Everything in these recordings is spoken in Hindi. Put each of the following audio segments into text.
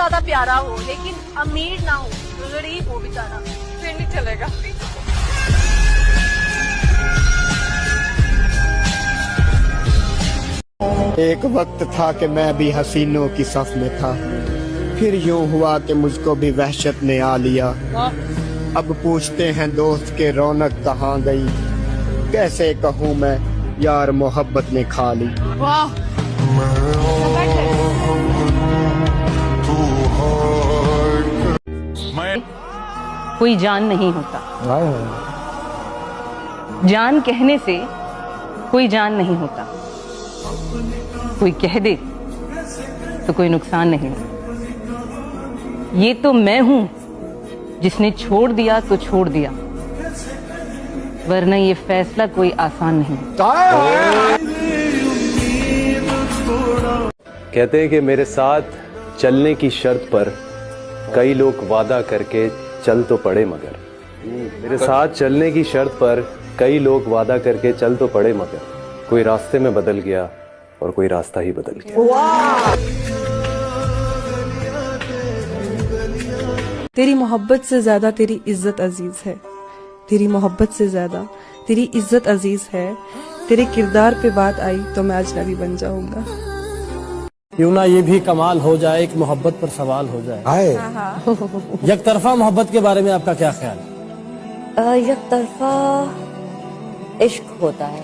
ज्यादा प्यारा हो लेकिन अमीर ना हो, गरीब हो बेचारा, फिर नहीं चलेगा। एक वक्त था कि मैं भी हसीनों की सफ में था, फिर यूं हुआ कि मुझको भी वहशत ने आ लिया। अब पूछते हैं दोस्त के रौनक कहाँ गई, कैसे कहूँ मैं यार मोहब्बत ने खा ली। वाह, कोई जान नहीं होता, जान कहने से कोई जान नहीं होता, कोई कह दे तो कोई नुकसान नहीं होता। ये तो मैं हूं जिसने छोड़ दिया तो छोड़ दिया, वरना ये फैसला कोई आसान नहीं। कहते हैं कि मेरे साथ चलने की शर्त पर कई लोग वादा करके चल तो पड़े मगर, मेरे साथ चलने की शर्त पर कई लोग वादा करके चल तो पड़े मगर, कोई रास्ते में बदल गया और कोई रास्ता ही बदल गया। तेरी मोहब्बत से ज्यादा तेरी इज्जत अजीज है, तेरी मोहब्बत से ज्यादा तेरी इज्जत अजीज है। तेरे किरदार पे बात आई तो मैं अजनबी बन जाऊंगा। क्यों ना ये भी कमाल हो जाए कि मोहब्बत पर सवाल हो जाए। एक तरफा मोहब्बत के बारे में आपका क्या ख्याल है? एक तरफा इश्क होता है।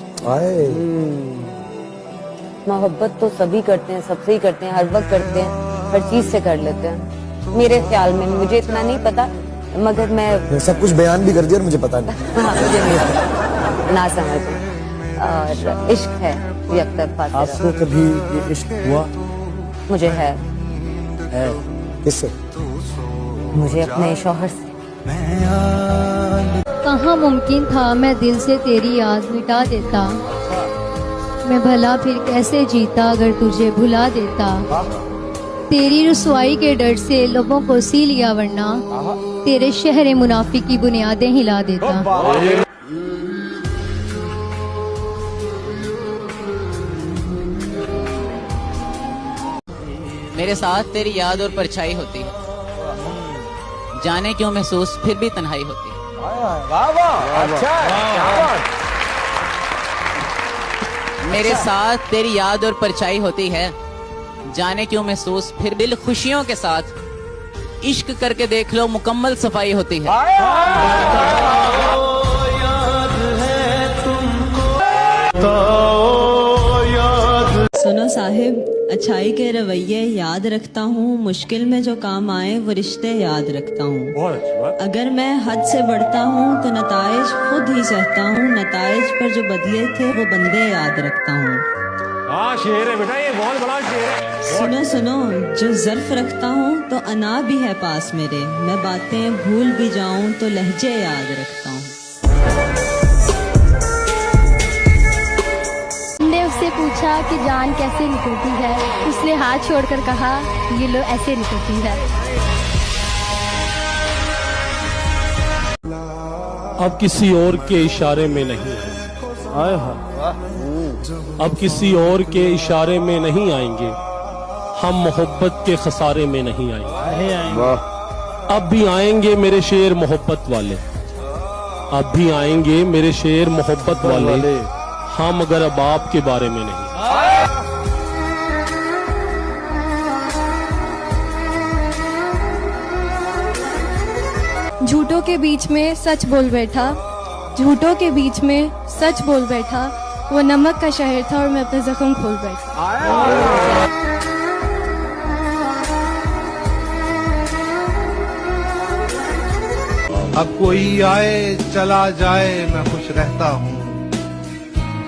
मोहब्बत तो सभी करते हैं, सबसे ही करते हैं, हर वक्त करते हैं, हर चीज से कर लेते हैं मेरे ख्याल में। मुझे इतना नहीं पता, मगर मैं सब कुछ बयान भी कर दिया और मुझे पता नहीं। हाँ, मुझे नहीं पता, ना समझ। और इश्क है एक तरफा। आपको कभी ये इश्क हुआ? मुझे है। किससे? मुझे अपने शौहर से। कहाँ मुमकिन था मैं दिल से तेरी याद मिटा देता, मैं भला फिर कैसे जीता अगर तुझे भुला देता। तेरी रुसवाई के डर से लोगों को सी लिया, वरना तेरे शहर मुनाफिक की बुनियादें हिला देता। मेरे साथ तेरी याद और परछाई होती है, जाने क्यों महसूस फिर भी तन्हाई होती है। वाह वाह, अच्छा, क्या बात। मेरे साथ तेरी याद और परछाई होती है, जाने क्यों महसूस फिर दिल खुशियों के साथ, इश्क करके देख लो मुकम्मल सफाई होती है। सुनो साहिब, अच्छाई के रवैये याद रखता हूँ, मुश्किल में जो काम आए वो रिश्ते याद रखता हूँ। अगर मैं हद से बढ़ता हूँ तो नताइज खुद ही सहता हूँ, नताइज पर जो बदले थे वो बंदे याद रखता हूँ। शेर है बेटा, ये बहुत बड़ा शेर है। सुनो सुनो, जो ज़र्फ रखता हूँ तो अना भी है पास मेरे, मैं बातें भूल भी जाऊँ तो लहजे याद रखता हूँ। हमने उससे पूछा कि जान कैसे निकलती है, उसने हाथ छोड़कर कहा ये लो ऐसे निकलती है। अब किसी और के इशारे में नहीं है, अब किसी और के इशारे में नहीं आएंगे, हम मोहब्बत के खसारे में नहीं आएंगे। अब भी आएंगे मेरे शेर मोहब्बत वाले, अब भी आएंगे मेरे शेर मोहब्बत वाले, हम मगर अब आपके बारे में नहीं। झूठों के बीच में सच बोल बैठा, झूठों के बीच में सच बोल बैठा, वो नमक का शहर था और मैं अपना जख्म खोल बैठा। अब कोई आए चला जाए मैं खुश रहता हूँ,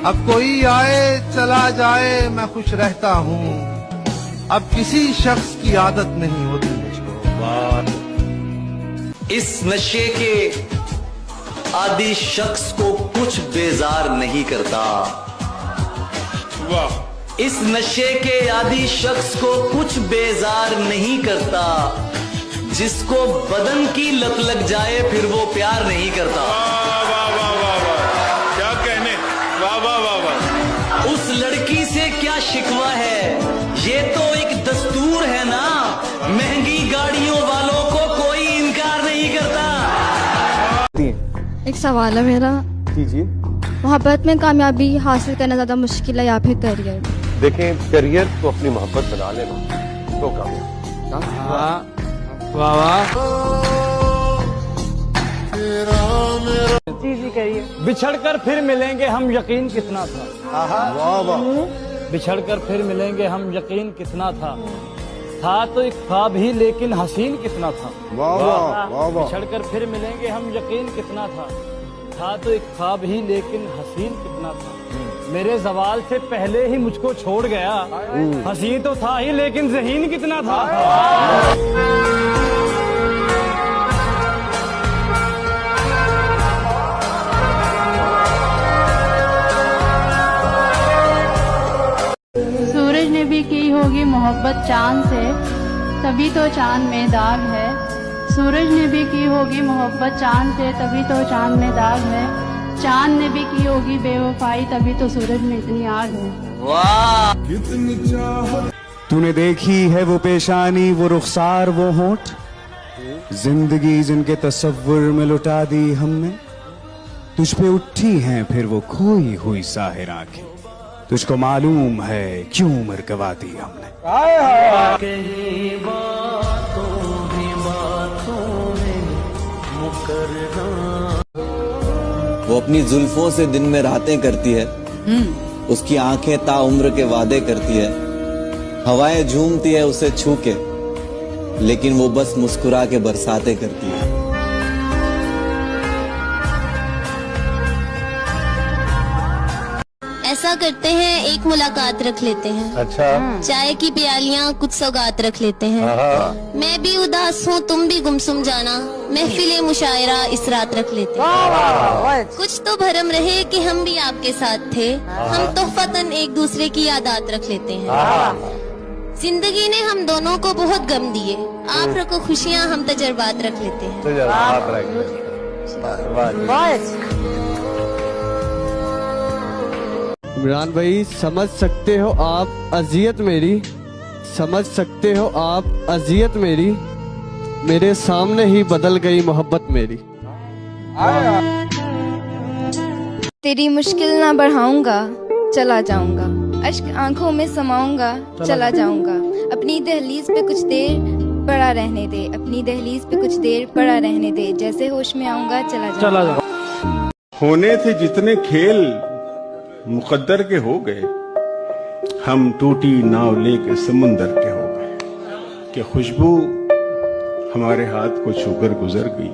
अब कोई आए चला जाए मैं खुश रहता हूँ, अब किसी शख्स की आदत नहीं होती मुझको। इस नशे के आदि शख्स को कुछ बेजार नहीं करता, वाह। इस नशे के आदि शख्स को कुछ बेजार नहीं करता, जिसको बदन की लत लग जाए फिर वो प्यार नहीं करता। वाह वाह वाह वाह, क्या कहने, वाह वाह वाह वाह। उस लड़की से क्या शिकवा है, ये तो एक दस्तूर है ना, महंगी सवाल है मेरा। कीजिए। मोहब्बत में कामयाबी हासिल करना ज़्यादा मुश्किल है या फिर करियर? देखें, करियर तो अपनी मोहब्बत बना लेना तो कामयाब। वाह वाह। जी करिए। बिछड़कर फिर मिलेंगे हम यकीन कितना था। वाह वाह। बिछड़कर फिर मिलेंगे हम यकीन कितना था तो एक ख्वाब ही लेकिन हसीन कितना था। वाह वाह वाह वाह। बिछड़कर फिर मिलेंगे हम यकीन कितना था तो एक ख्वाब ही लेकिन हसीन कितना था। मेरे जवाल से पहले ही मुझको छोड़ गया, हसीन तो था ही लेकिन ज़हीन कितना था। सूरज ने भी की होगी मोहब्बत चांद से, तभी तो चांद में दाग है। सूरज ने भी की होगी मोहब्बत चांद से, तभी तो चांद में दाग है। चांद ने भी की होगी बेवफाई, तभी तो सूरज में इतनी आग है। वाह। तूने देखी है वो पेशानी, वो रुखसार, वो होंठ, जिंदगी जिनके तस्वुर में लुटा दी हमने। तुझ पे उठी हैं फिर वो खोई हुई साहिर आंखें, तुझको मालूम है क्यों उम्र गवा दी हमने। वो अपनी जुल्फों से दिन में रातें करती है, उसकी आंखें ताउम्र के वादे करती है। हवाएं झूमती है उसे छू के, लेकिन वो बस मुस्कुरा के बरसातें करती है। ऐसा करते हैं, एक मुलाकात रख लेते हैं। अच्छा। चाय की प्यालियाँ कुछ सौगात रख लेते हैं। मैं भी उदास हूँ, तुम भी गुमसुम जाना, महफिले मुशायरा इस रात रख लेते हैं। कुछ तो भरम रहे कि हम भी आपके साथ थे, हम तोहफतन एक दूसरे की यादात रख लेते हैं। जिंदगी ने हम दोनों को बहुत गम दिए, आप रखो खुशियाँ, हम तजर्बात रख लेते हैं। इमरान भाई, समझ सकते हो आप अजियत मेरी, समझ सकते हो आप अजियत मेरी, मेरे सामने ही बदल गई मोहब्बत मेरी। तेरी मुश्किल ना बढ़ाऊंगा, चला जाऊंगा, अश्क आंखों में समाऊंगा, चला जाऊंगा। अपनी दहलीज पे कुछ देर पड़ा रहने दे, अपनी दहलीज पे कुछ देर पड़ा रहने दे, जैसे होश में आऊंगा, चला जाऊंगा। होने थे जितने खेल मुकद्दर के हो गए, हम टूटी नाव लेके समुंदर के हो गए। कि खुशबू हमारे हाथ को छूकर गुजर गई,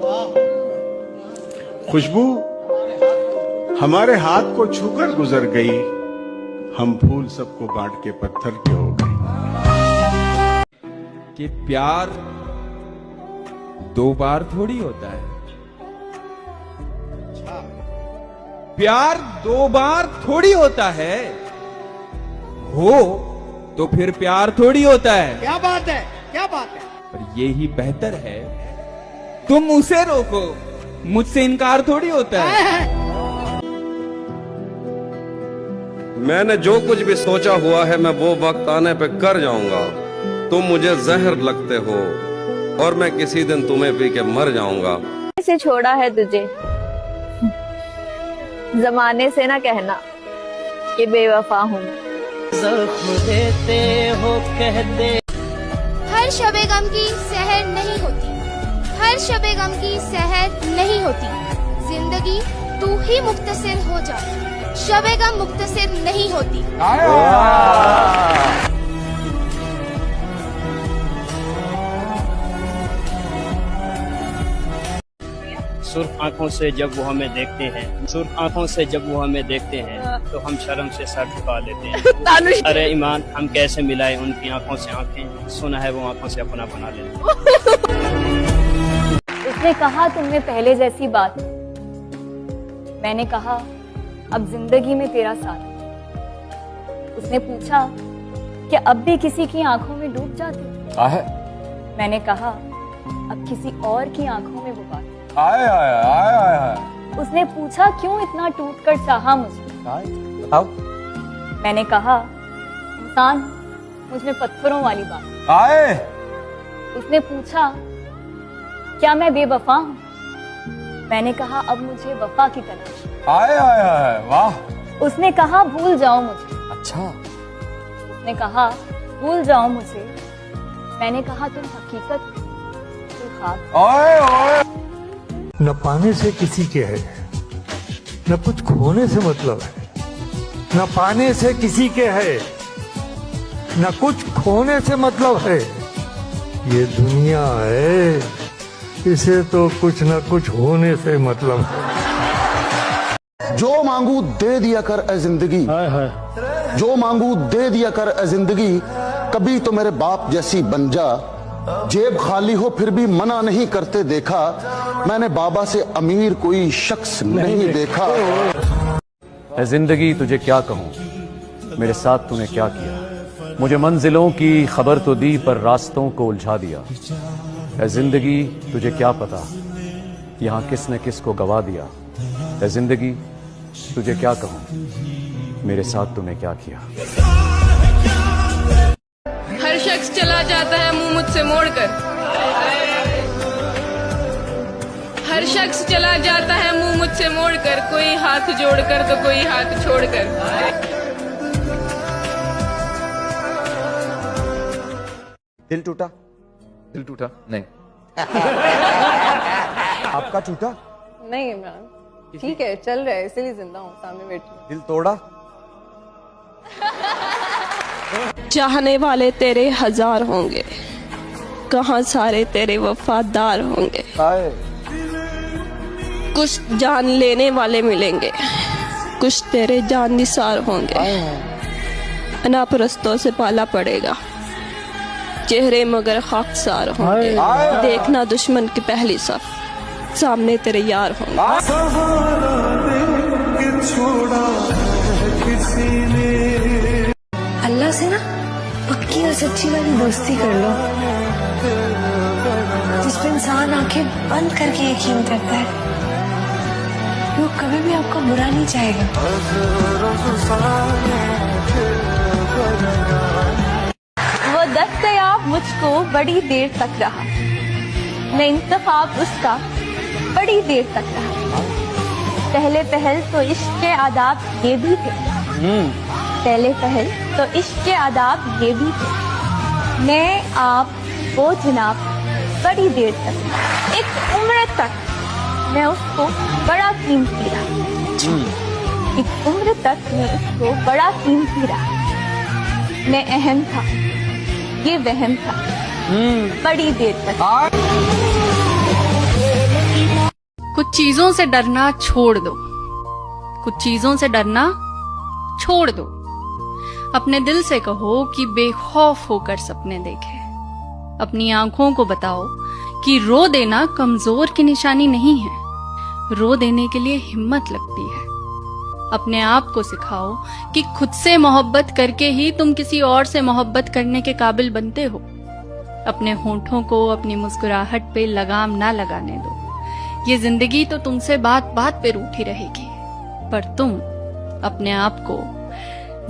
खुशबू हमारे हाथ को छूकर गुजर गई, हम फूल सबको बांट के पत्थर के हो गए। कि प्यार दो बार थोड़ी होता है, प्यार दो बार थोड़ी होता है, हो तो फिर प्यार थोड़ी होता है। क्या बात है, क्या बात है। पर ये ही बेहतर है तुम उसे रोको, मुझसे इनकार थोड़ी होता है। मैंने जो कुछ भी सोचा हुआ है मैं वो वक्त आने पे कर जाऊंगा। तुम मुझे जहर लगते हो और मैं किसी दिन तुम्हें पी के मर जाऊंगा। से छोड़ा है तुझे, जमाने से ना कहना कि बेवफा हूँ। ज़ख्म देते हो कहते। हर शबे गम की सहर नहीं होती, हर शबे गम की सहर नहीं होती। जिंदगी तू ही मुख्तसिर हो जा, शबे गम मुख्तसिर नहीं होती। सुर्ख आंखों से जब वो हमें देखते हैं, सुर्ख आंखों से जब वो हमें देखते हैं, तो हम शर्म से सर झुका लेते हैं। अरे ईमान, हम कैसे मिलाए उनकी आंखों से आंखें, सुना है वो आंखों से अपना बना लेते। उसने कहा तुमने पहले जैसी बात, मैंने कहा अब जिंदगी में तेरा साथ। उसने पूछा कि अब भी किसी की आंखों में डूब जाते हो? मैंने कहा अब किसी और की आंखों में वो बात। उसने पूछा क्यों इतना टूटकर चाहा मुझे? मैंने कहा इंसान मुझ में पत्थरों वाली बात। उसने पूछा क्या मैं बेवफा हूँ? मैंने कहा अब मुझे वफा की तलाश। आए आए आए वाह। उसने कहा भूल जाओ मुझे। अच्छा। उसने कहा भूल जाओ मुझे। मैंने कहा तुम हकीकत तू ख्वाब। ओए ओए। न पाने से किसी के है, न कुछ खोने से मतलब है। न पाने से किसी के है, न कुछ खोने से मतलब है। ये दुनिया है, इसे तो कुछ न कुछ होने से मतलब है। जो मांगू दे दिया कर ए जिंदगी, जो मांगू दे दिया कर ए जिंदगी, कभी तो मेरे बाप जैसी बन जा। जेब खाली हो फिर भी मना नहीं करते देखा, मैंने बाबा से अमीर कोई शख्स नहीं देखा। ऐ जिंदगी तुझे क्या कहूँ, मेरे साथ तूने क्या किया। मुझे मंजिलों की खबर तो दी पर रास्तों को उलझा दिया। ऐ जिंदगी तुझे क्या पता, यहाँ किसने किसको गवा दिया। ऐ जिंदगी तुझे क्या कहूँ, मेरे साथ तूने क्या किया। हर शख्स चला जाता है मुंह मुझसे मोड़कर, हर शख्स चला जाता है मुंह मुझसे मोड़कर, कोई हाथ जोड़कर तो कोई हाथ छोड़कर। दिल टूटा? दिल टूटा नहीं। आपका टूटा? नहीं इमरान, ठीक है, चल रहा है, इसीलिए जिंदा हूँ, सामने बैठी हूँ। दिल तोड़ा? चाहने वाले तेरे हजार होंगे, कहाँ सारे तेरे वफादार होंगे। कुछ जान लेने वाले मिलेंगे, कुछ तेरे जान निसार होंगे। अनापरस्तों से पाला पड़ेगा, चेहरे मगर खाकसार होंगे। देखना दुश्मन की पहली सफ, सामने तेरे यार होंगे। अल्लाह से ना पक्की और सच्ची वाली दोस्ती कर लो, जिसपे इंसान आंखें बंद करके यकीन करता है, वो कभी भी आपका बुरा नहीं चाहेगा। वो दस्तयाब मुझको बड़ी देर तक रहा, मैं इंतखाब उसका बड़ी देर तक रहा। पहले पहल तो इश्क के आदाब ये भी थे, पहले पहल तो इश्क के आदाब ये भी थे। मैं आप वो जनाब बड़ी देर तक, एक उम्र तक मैं उसको बड़ा कीमती रहा, एक उम्र तक मैं उसको बड़ा कीमती रहा। मैं अहम था, ये वहम था, बड़ी देर तक। कुछ चीजों से डरना छोड़ दो, कुछ चीजों से डरना छोड़ दो। अपने दिल से कहो कि बेखौफ होकर सपने देखे। अपनी आंखों को बताओ कि रो देना कमजोर की निशानी नहीं है, रो देने के लिए हिम्मत लगती है। अपने आप को सिखाओ कि खुद से मोहब्बत करके ही तुम किसी और से मोहब्बत करने के काबिल बनते हो। अपने होंठों को अपनी मुस्कुराहट पे लगाम ना लगाने दो। ये जिंदगी तो तुमसे बात बात पे रूठी रहेगी, पर तुम अपने आप को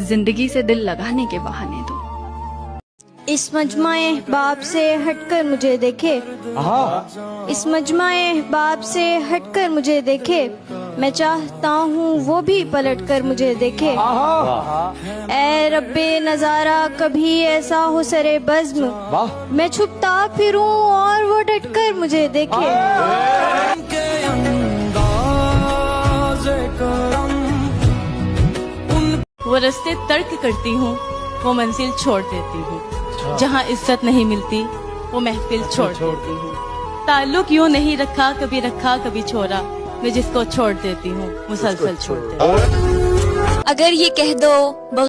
जिंदगी से दिल लगाने के बहाने दो। इस मजमाए बाप से हटकर मुझे देखे, इस मजमाए बाप से हटकर मुझे देखे। मैं चाहता हूँ वो भी पलटकर मुझे देखे। ऐ रब्बे नजारा कभी ऐसा हो सरे बज़्म, मैं छुपता फिरूं और वो डटकर मुझे देखे। वो रास्ते तर्क करती हूँ, वो मंजिल छोड़ देती हूँ। जहाँ इज्जत नहीं मिलती वो महफिल छोड़ देती हूँ। ताल्लुक यूँ नहीं रखा कभी छोड़ा, मैं जिसको छोड़ देती हूँ मुसलसल छोड़ देती हूँ। अगर ये कह दो